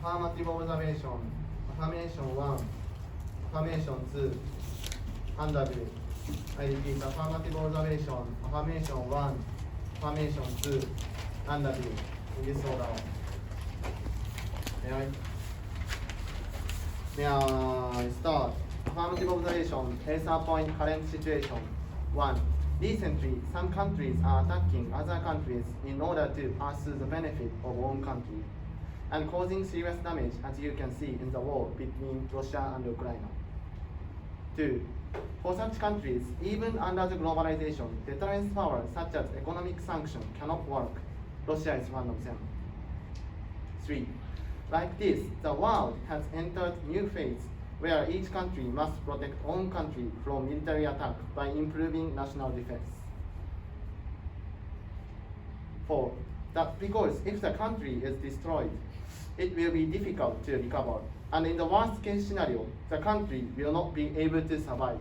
affirmative observation, affirmation 1, affirmation 2, under view. I repeat, affirmative observation, affirmation 1, affirmation 2, under view. In this order. May I start? Affirmative observation, answer point current situation. 1. Recently, some countries are attacking other countries in order to pursue the benefit of one country and causing serious damage, as you can see in the war between Russia and Ukraine. 2. For such countries, even under the globalization, deterrence power such as economic sanction cannot work. Russia is one of them. 3. Like this, the world has entered new phase where each country must protect own country from military attack by improving national defense. 4. That because if the country is destroyed, it will be difficult to recover, and in the worst case scenario, the country will not be able to survive.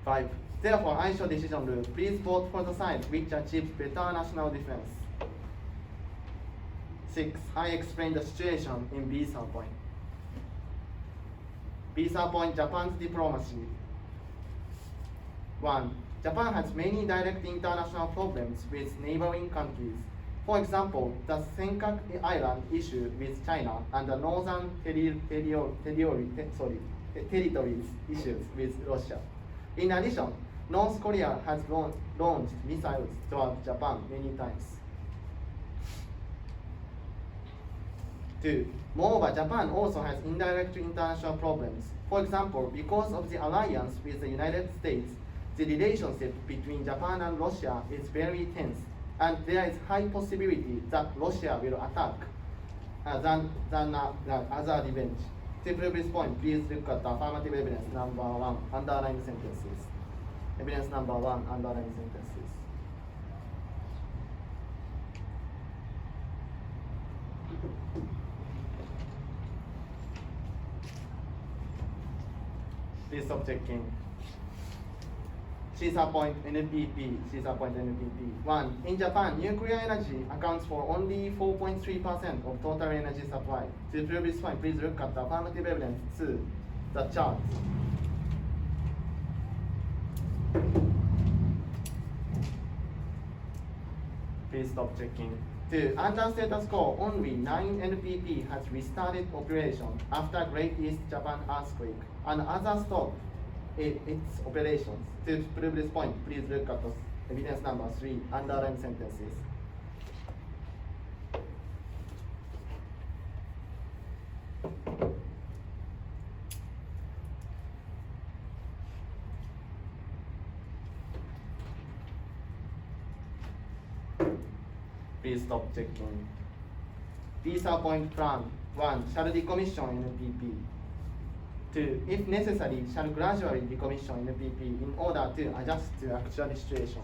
5. Therefore, I show decision rule. Please vote for the side which achieves better national defense. 6. I explain the situation in visa point. Visa point, Japan's diplomacy. 1. Japan has many direct international problems with neighboring countries. For example, the Senkaku Island issue with China and the northern territories issues with Russia. In addition, North Korea has launched missiles towards Japan many times. 2. Moreover, Japan also has indirect international problems. For example, because of the alliance with the United States, the relationship between Japan and Russia is very tense, and there is high possibility that Russia will attack than other revenge. To prove this point, please look at the affirmative evidence number 1, underlying sentences. Evidence number 1, underlying sentences. Please stop checking. Caesar point NPP. Caesar point NPP. 1. In Japan, nuclear energy accounts for only 4.3% of total energy supply. To prove this point, please look at the affirmative evidence 2, the chart. Please stop checking. 2. Under status quo, only 9 NPP has restarted operation after Great East Japan earthquake, and others stopped its operations. To prove this point, please look at the evidence number 3, underlying sentences. Please stop checking. Visa point plan. 1. Shall decommission NPP. 2. If necessary, shall gradually decommission NPP in order to adjust to actual situation.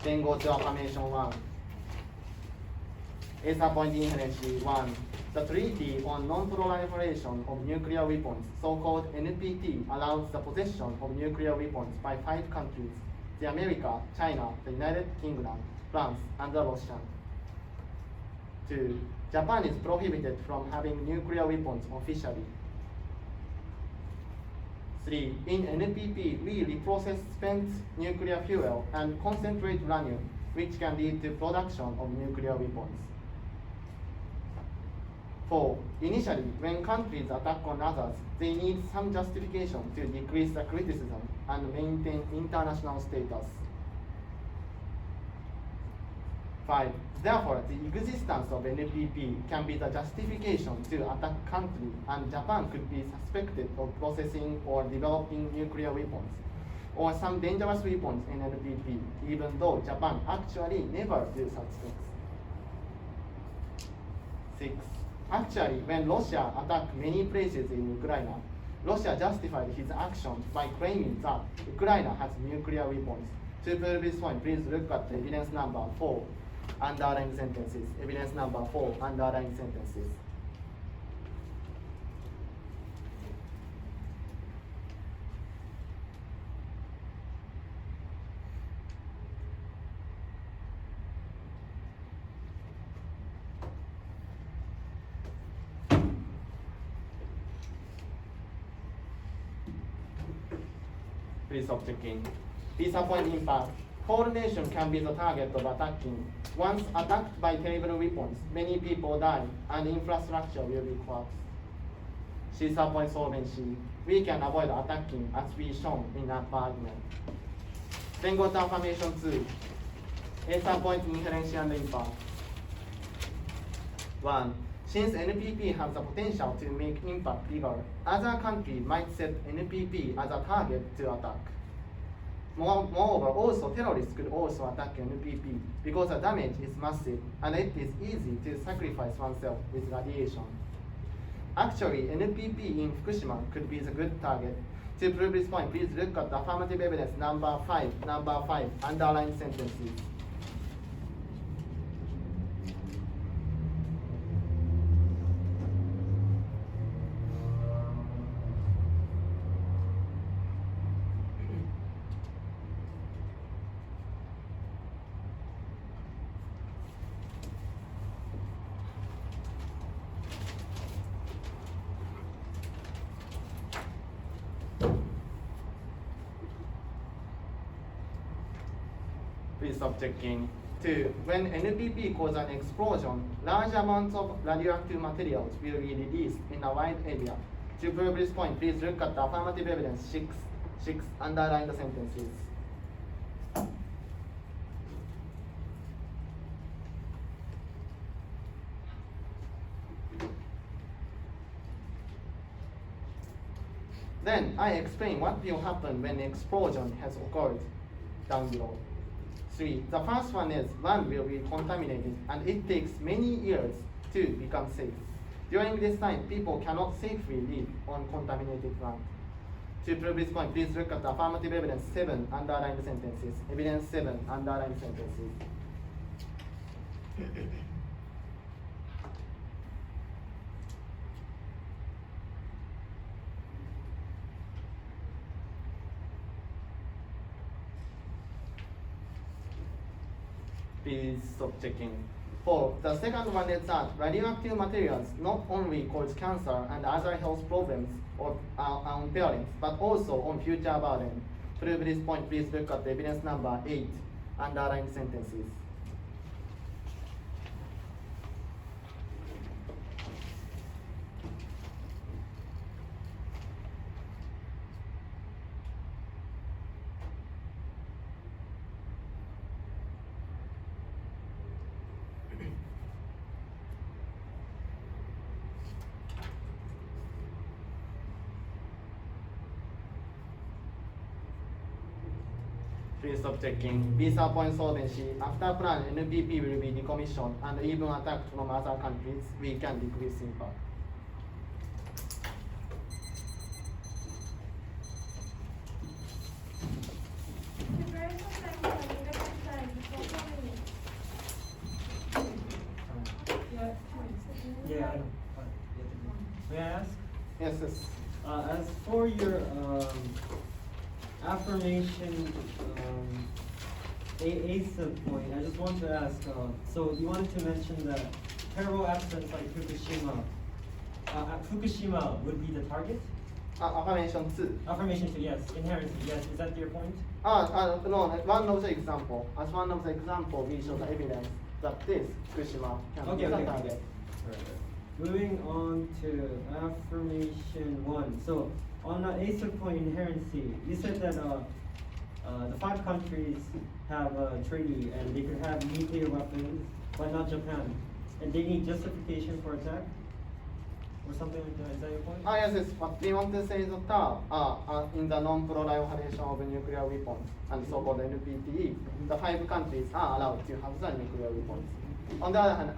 Then go to affirmation 1. Answer point inherently 1. The Treaty on Non-Proliferation of Nuclear Weapons, so-called NPT, allows the possession of nuclear weapons by 5 countries: the America, China, the United Kingdom, France, and the Russia. 2. Japan is prohibited from having nuclear weapons officially. 3. In NPP, we reprocess spent nuclear fuel and concentrate uranium, which can lead to production of nuclear weapons. 4. Initially, when countries attack on others, they need some justification to decrease the criticism and maintain international status. 5. Therefore, the existence of NPP can be the justification to attack country, and Japan could be suspected of possessing or developing nuclear weapons or some dangerous weapons in NPP, even though Japan actually never do such things. 6. Actually, when Russia attacked many places in Ukraine, Russia justified his action by claiming that Ukraine has nuclear weapons. To prove this point, please look at the evidence number 4. Underlying sentences. Evidence number 4, underlying sentences. Please stop checking. Visa point impact. Whole nation can be the target of attacking. Once attacked by terrible weapons, many people die and infrastructure will be collapsed. Visa point solvency. We can avoid attacking as we shown in upper argument. Then go to affirmation 2. Visa point inherency and impact. 1. Since NPP has the potential to make impact bigger, other countries might set NPP as a target to attack. Moreover, also terrorists could also attack NPP because the damage is massive and it is easy to sacrifice oneself with radiation. Actually, NPP in Fukushima could be the good target. To prove this point, please look at the affirmative evidence number 5, underlined sentences. Please stop checking. 2. When NPP causes an explosion, large amounts of radioactive materials will be released in a wide area. To prove this point, please look at the affirmative evidence 6, underline the sentences. Then I explain what will happen when the explosion has occurred down below. 3. The first one is land will be contaminated and it takes many years to become safe. During this time, people cannot safely live on contaminated land. To prove this point, please look at the affirmative evidence 7, underlined sentences. Evidence 7, underlined sentences. Please stop checking. 4. The second one is that radioactive materials not only cause cancer and other health problems on parents, but also on future burden. To prove this point, please look at the evidence number 8, underlined sentences. Please stop checking. Visa point solvency. After plan, NPP will be decommissioned and even attacked from other countries, we can decrease impact. Yeah. May I ask? Yes, yes. As for your affirmation AFF point, I just want to ask, so you wanted to mention that terrible accidents like Fukushima, Fukushima would be the target? Affirmation 2. Affirmation 2, yes. Inherency, yes. Is that your point? No, one of the example. As one of the example, we show the evidence that this Fukushima can be the target. Right. Moving on to affirmation 1. So on the AFF point inherency, you said that the 5 countries have a treaty and they could have nuclear weapons, but not Japan. And they need justification for attack? Or something like that. Is that your point? Yes, yes. What we want to say is that in the non-proliferation of nuclear weapons and so-called NPT, the 5 countries are allowed to have the nuclear weapons. On the other hand,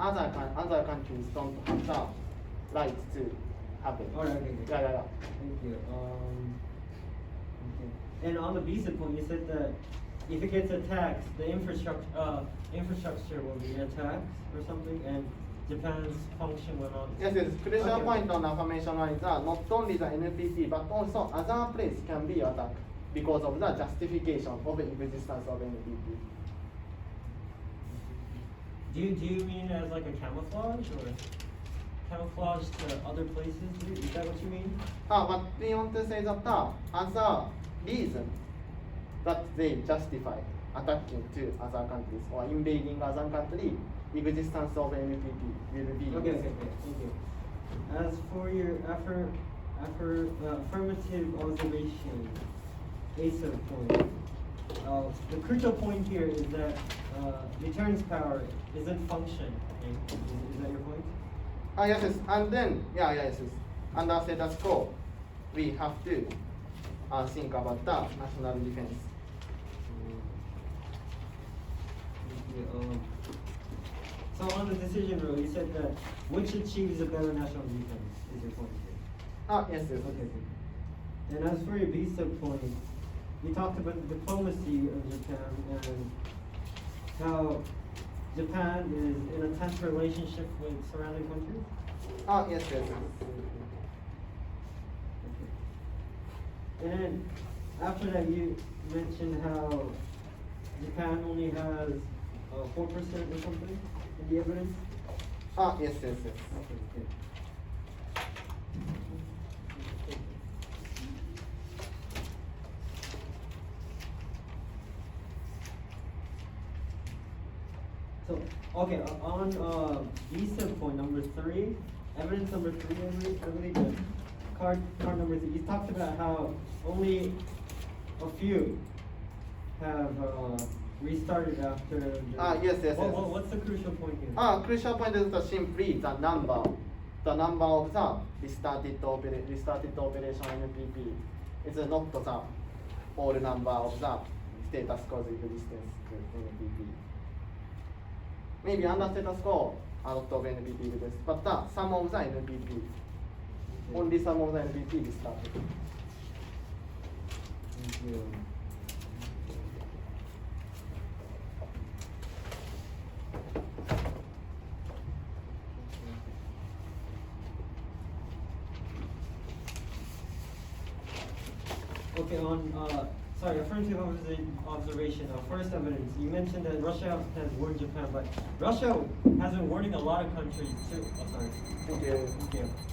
other countries don't have the right to have it. Alright, okay. Yeah. Thank you. Okay. And on the visa point, you said that if it gets attacked, the infrastructure will be attacked or something, and Japan's function will not. Yes, yes. Crucial point on affirmation 1 is that not only the NPT, but also other places can be attacked because of the justification of the existence of NPT. Do you mean as like a camouflage or camouflage to other places? Is that what you mean? What we want to say is that as a reason that they justify attacking to other countries or invading other country, existence of NPT will be. Okay, thank you. As for your affirmative observation, ASA point, the crucial point here is that deterrence power isn't function. Okay? Is that your point? Yes, and then, yes. Under status quo, we have to think about the national defense. So on the decision rule, you said that which achieves a better national defense is your point here. Yes. Okay. And as for your B sub point, you talked about the diplomacy of Japan and how Japan is in a tense relationship with surrounding countries. Yes. Okay. And after that, you mentioned how Japan only has 4% or something in the evidence. Yes. Okay. So, okay, on visa point number 3, evidence number 3, I believe, the card number 3, you talked about how only a few have restarted after the... Yes. What's the crucial point here? Crucial point is simply the number of the restarted operation NPP. It's not the all number of the status quo existence NPP. Maybe under status quo, a lot of NPP exists, but some of the NPP, only some of the NPP restarted. Thank you. Okay, affirmative observation. First evidence. You mentioned that Russia has warned Japan, but Russia has been warning a lot of countries too. Thank you. Thank you.